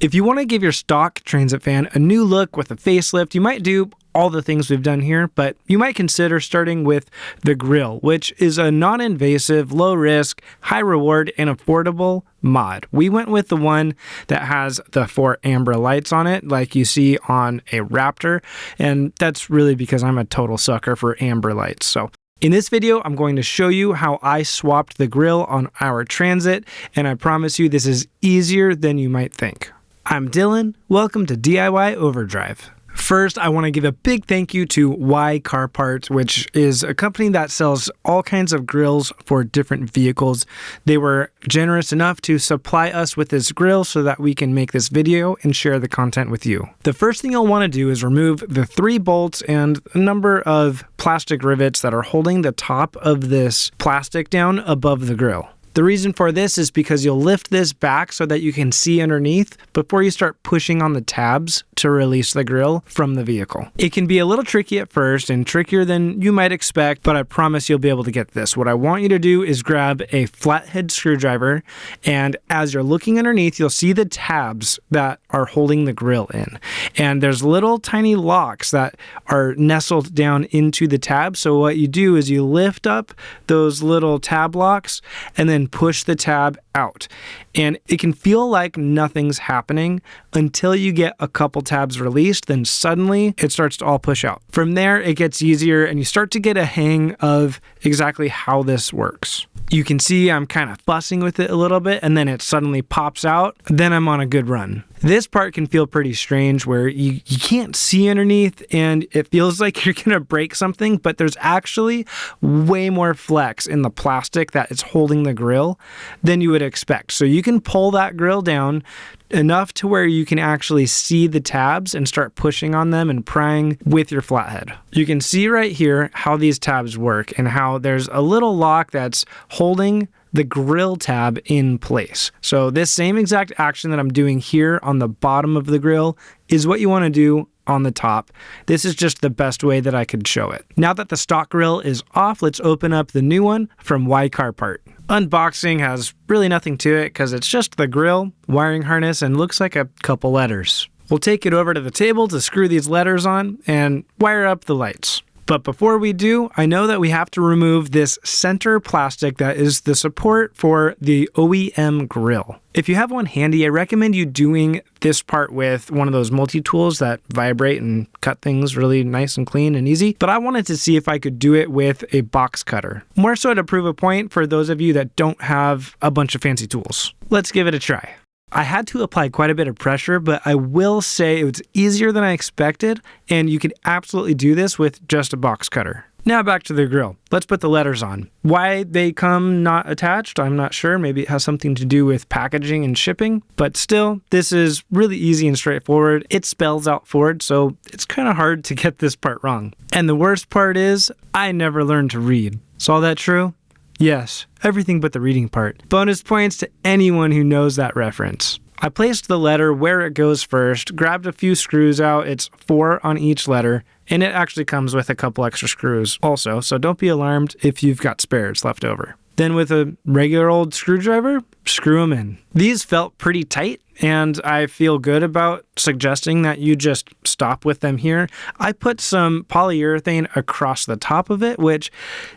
If you want to give your stock Transit fan a new look with a facelift, you might do all the things we've done here, but you might consider starting with the Grille, which is a non-invasive, low-risk, high-reward, and affordable mod. We went with the one that has the 4 amber lights on it, like you see on a Raptor, and that's really because I'm a total sucker for amber lights. So in this video, I'm going to show you how I swapped the Grille on our Transit, and I promise you this is easier than you might think. I'm Dylan. Welcome to DIY Overdrive. First, I want to give a big thank you to YCarPart, which is a company that sells all kinds of grills for different vehicles. They were generous enough to supply us with this grill so that we can make this video and share the content with you. The first thing you'll want to do is remove the 3 bolts and a number of plastic rivets that are holding the top of this plastic down above the grill. The reason for this is because you'll lift this back so that you can see underneath before you start pushing on the tabs to release the grill from the vehicle. It can be a little tricky at first and trickier than you might expect, but I promise you'll be able to get this. What I want you to do is grab a flathead screwdriver, and as you're looking underneath, you'll see the tabs that are holding the grill in. And there's little tiny locks that are nestled down into the tab. So what you do is you lift up those little tab locks and then push the tab out. And it can feel like nothing's happening until you get a couple tabs released, then suddenly it starts to all push out. From there, it gets easier and you start to get a hang of exactly how this works. You can see I'm kind of fussing with it a little bit and then it suddenly pops out. Then I'm on a good run. This part can feel pretty strange where you can't see underneath and it feels like you're going to break something, but there's actually way more flex in the plastic that is holding the grill than you would expect. So you can pull that grill down enough to where you can actually see the tabs and start pushing on them and prying with your flathead. You can see right here how these tabs work and how there's a little lock that's holding the grill tab in place. So this same exact action that I'm doing here on the bottom of the grill is what you want to do on the top. This is just the best way that I could show it. Now that the stock grill is off, let's open up the new one from YCarPart. Unboxing has really nothing to it because it's just the grill, wiring harness, and looks like a couple letters. We'll take it over to the table to screw these letters on and wire up the lights. But before we do, I know that we have to remove this center plastic that is the support for the OEM grill. If you have one handy, I recommend you doing this part with one of those multi-tools that vibrate and cut things really nice and clean and easy. But I wanted to see if I could do it with a box cutter. More so to prove a point for those of you that don't have a bunch of fancy tools. Let's give it a try. I had to apply quite a bit of pressure, but I will say it was easier than I expected, and you can absolutely do this with just a box cutter. Now back to the grill. Let's put the letters on. Why they come not attached, I'm not sure. Maybe it has something to do with packaging and shipping, but still, this is really easy and straightforward. It spells out Ford, so it's kind of hard to get this part wrong. And the worst part is, I never learned to read. Is all that true? Yes, everything but the reading part. Bonus points to anyone who knows that reference. I placed the letter where it goes first, grabbed a few screws out, it's 4 on each letter, and it actually comes with a couple extra screws also, so don't be alarmed if you've got spares left over. Then with a regular old screwdriver, screw them in. These felt pretty tight, and I feel good about suggesting that you just stop with them here. I put some polyurethane across the top of it, which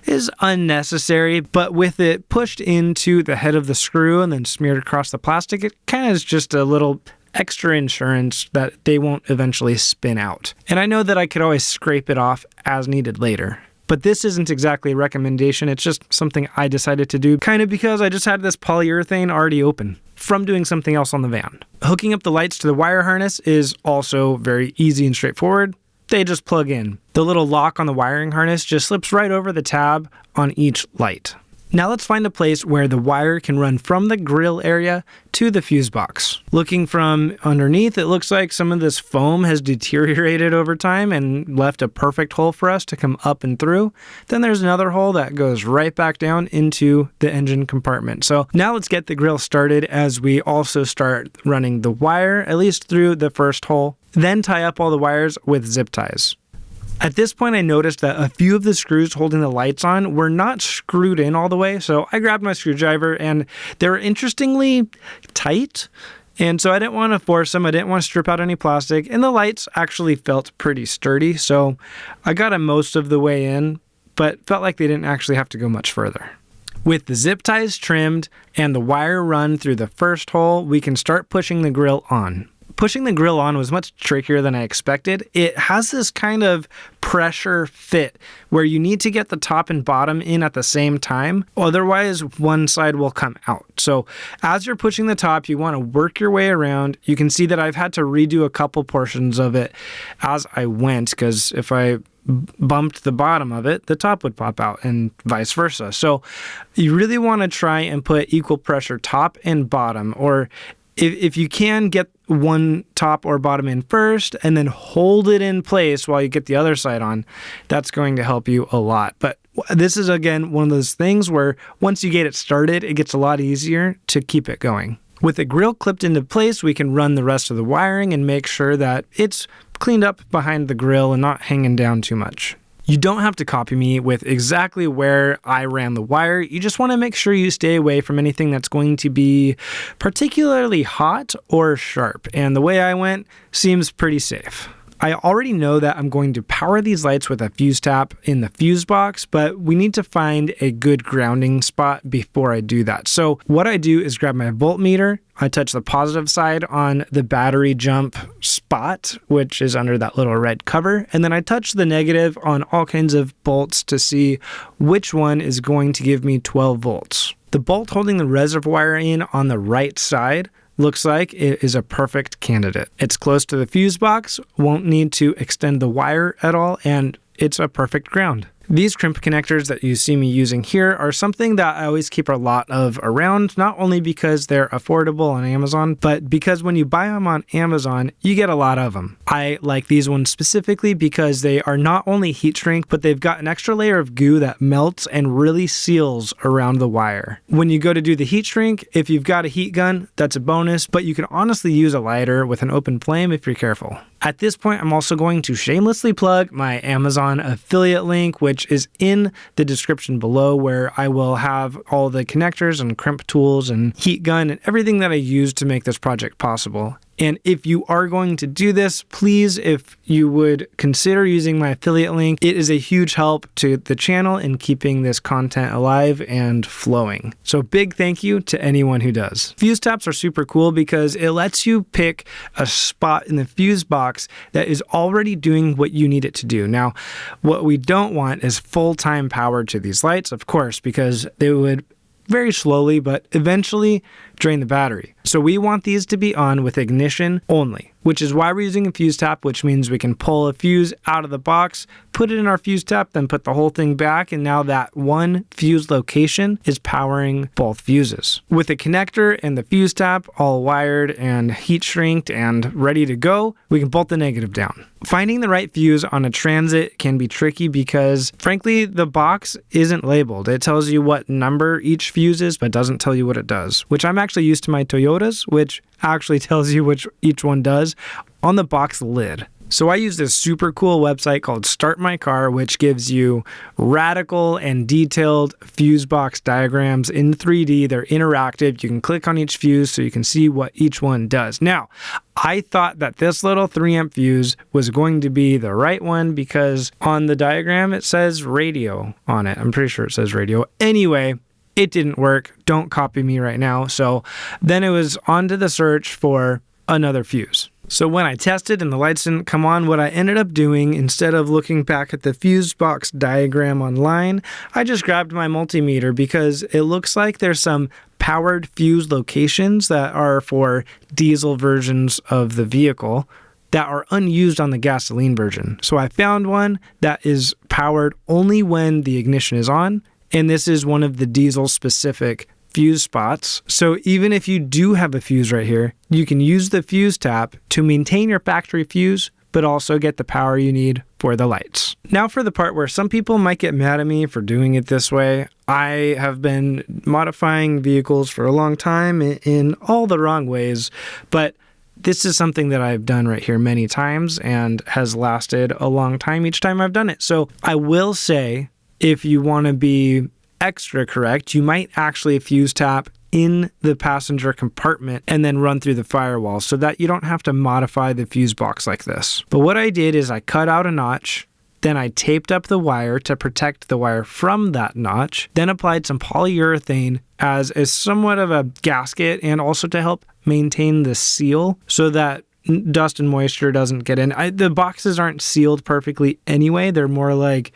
is unnecessary, but with it pushed into the head of the screw and then smeared across the plastic, it kind of is just a little extra insurance that they won't eventually spin out. And I know that I could always scrape it off as needed later. But this isn't exactly a recommendation, it's just something I decided to do, kind of because I just had this polyurethane already open from doing something else on the van. Hooking up the lights to the wire harness is also very easy and straightforward. They just plug in. The little lock on the wiring harness just slips right over the tab on each light. Now let's find a place where the wire can run from the grill area to the fuse box. Looking from underneath, it looks like some of this foam has deteriorated over time and left a perfect hole for us to come up and through. Then there's another hole that goes right back down into the engine compartment. So now let's get the grill started as we also start running the wire, at least through the first hole. Then tie up all the wires with zip ties. At this point, I noticed that a few of the screws holding the lights on were not screwed in all the way, so I grabbed my screwdriver and they were interestingly tight. And so I didn't want to force them. I didn't want to strip out any plastic. And the lights actually felt pretty sturdy. So I got them most of the way in, but felt like they didn't actually have to go much further. With the zip ties trimmed and the wire run through the first hole, we can start pushing the grill on. Pushing the grill on was much trickier than I expected. It has this kind of pressure fit where you need to get the top and bottom in at the same time, otherwise one side will come out. So as you're pushing the top, you want to work your way around. You can see that I've had to redo a couple portions of it as I went, because if I bumped the bottom of it, the top would pop out and vice versa. So you really want to try and put equal pressure top and bottom, or if you can, get one top or bottom in first and then hold it in place while you get the other side on. That's going to help you a lot. But this is, again, one of those things where once you get it started, it gets a lot easier to keep it going. With the grill clipped into place, we can run the rest of the wiring and make sure that it's cleaned up behind the grill and not hanging down too much. You don't have to copy me with exactly where I ran the wire. You just want to make sure you stay away from anything that's going to be particularly hot or sharp. And the way I went seems pretty safe. I already know that I'm going to power these lights with a fuse tap in the fuse box, but we need to find a good grounding spot before I do that. So what I do is grab my voltmeter, I touch the positive side on the battery jump spot, which is under that little red cover, and then I touch the negative on all kinds of bolts to see which one is going to give me 12 volts. The bolt holding the reservoir in on the right side looks like it is a perfect candidate. It's close to the fuse box, won't need to extend the wire at all, and it's a perfect ground. These crimp connectors that you see me using here are something that I always keep a lot of around, not only because they're affordable on Amazon, but because when you buy them on Amazon, you get a lot of them. I like these ones specifically because they are not only heat shrink, but they've got an extra layer of goo that melts and really seals around the wire. When you go to do the heat shrink, if you've got a heat gun, that's a bonus, but you can honestly use a lighter with an open flame if you're careful. At this point, I'm also going to shamelessly plug my Amazon affiliate link, which is in the description below, where I will have all the connectors and crimp tools and heat gun and everything that I use to make this project possible. And if you are going to do this, please, if you would consider using my affiliate link, it is a huge help to the channel in keeping this content alive and flowing. So big thank you to anyone who does. Fuse taps are super cool because it lets you pick a spot in the fuse box that is already doing what you need it to do. Now, what we don't want is full-time power to these lights, of course, because they would very slowly, but eventually drain the battery. So we want these to be on with ignition only, which is why we're using a fuse tap, which means we can pull a fuse out of the box, put it in our fuse tap, then put the whole thing back, and now that one fuse location is powering both fuses. With the connector and the fuse tap all wired and heat shrinked and ready to go, we can bolt the negative down. Finding the right fuse on a Transit can be tricky because, frankly, the box isn't labeled. It tells you what number each fuse is, but doesn't tell you what it does, which I'm actually used to my Toyotas, which actually tells you which each one does on the box lid. So I use this super cool website called Start My Car, which gives you radical and detailed fuse box diagrams in 3D. They're interactive. You can click on each fuse so you can see what each one does. Now, I thought that this little 3-amp fuse was going to be the right one because on the diagram it says radio on it. I'm pretty sure it says radio. Anyway, it didn't work. Don't copy me right now. So then it was on to the search for another fuse. So when I tested and the lights didn't come on, what I ended up doing, instead of looking back at the fuse box diagram online, I just grabbed my multimeter because it looks like there's some powered fuse locations that are for diesel versions of the vehicle that are unused on the gasoline version. So I found one that is powered only when the ignition is on, and this is one of the diesel specific fuse spots. So even if you do have a fuse right here, you can use the fuse tap to maintain your factory fuse, but also get the power you need for the lights. Now for the part where some people might get mad at me for doing it this way. I have been modifying vehicles for a long time in all the wrong ways, but this is something that I've done right here many times and has lasted a long time each time I've done it. So I will say, if you want to be extra correct, you might actually fuse tap in the passenger compartment and then run through the firewall so that you don't have to modify the fuse box like this. But what I did is I cut out a notch, then I taped up the wire to protect the wire from that notch, then applied some polyurethane as a somewhat of a gasket and also to help maintain the seal so that dust and moisture doesn't get in. The boxes aren't sealed perfectly anyway. They're more like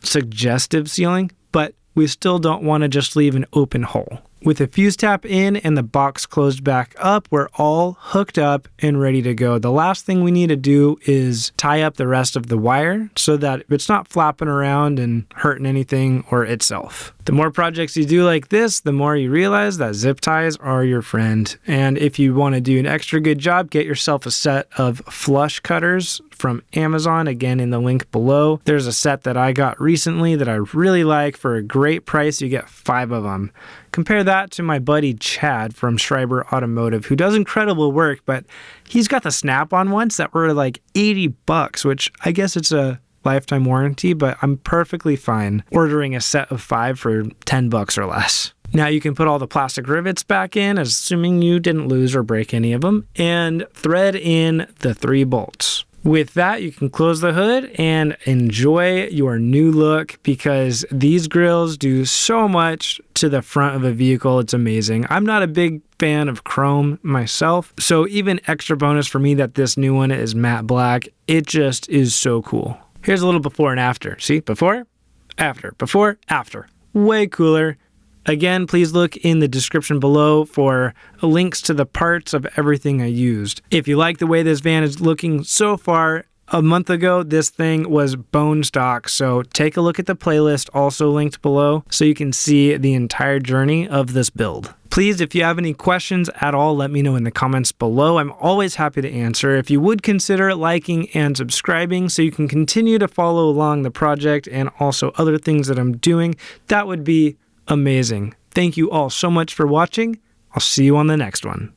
suggestive sealing, but we still don't want to just leave an open hole. With the fuse tap in and the box closed back up, we're all hooked up and ready to go. The last thing we need to do is tie up the rest of the wire so that it's not flapping around and hurting anything or itself. The more projects you do like this, the more you realize that zip ties are your friend. And if you want to do an extra good job, get yourself a set of flush cutters from Amazon, again in the link below. There's a set that I got recently that I really like for a great price. You get 5 of them. Compare that to my buddy Chad from Schreiber Automotive, who does incredible work, but he's got the Snap-on ones that were like $80, which I guess it's a lifetime warranty, but I'm perfectly fine ordering a set of 5 for $10 or less. Now you can put all the plastic rivets back in, assuming you didn't lose or break any of them, and thread in the 3 bolts. With that, you can close the hood and enjoy your new look because these grills do so much to the front of a vehicle. It's amazing. I'm not a big fan of chrome myself, so even extra bonus for me that this new one is matte black. It just is so cool. Here's a little before and after. See, before, after. Way cooler. Again, please look in the description below for links to the parts of everything I used. If you like the way this van is looking so far, a month ago, this thing was bone stock, so take a look at the playlist also linked below so you can see the entire journey of this build. Please, if you have any questions at all, let me know in the comments below. I'm always happy to answer. If you would consider liking and subscribing so you can continue to follow along the project and also other things that I'm doing, that would be amazing. Thank you all so much for watching. I'll see you on the next one.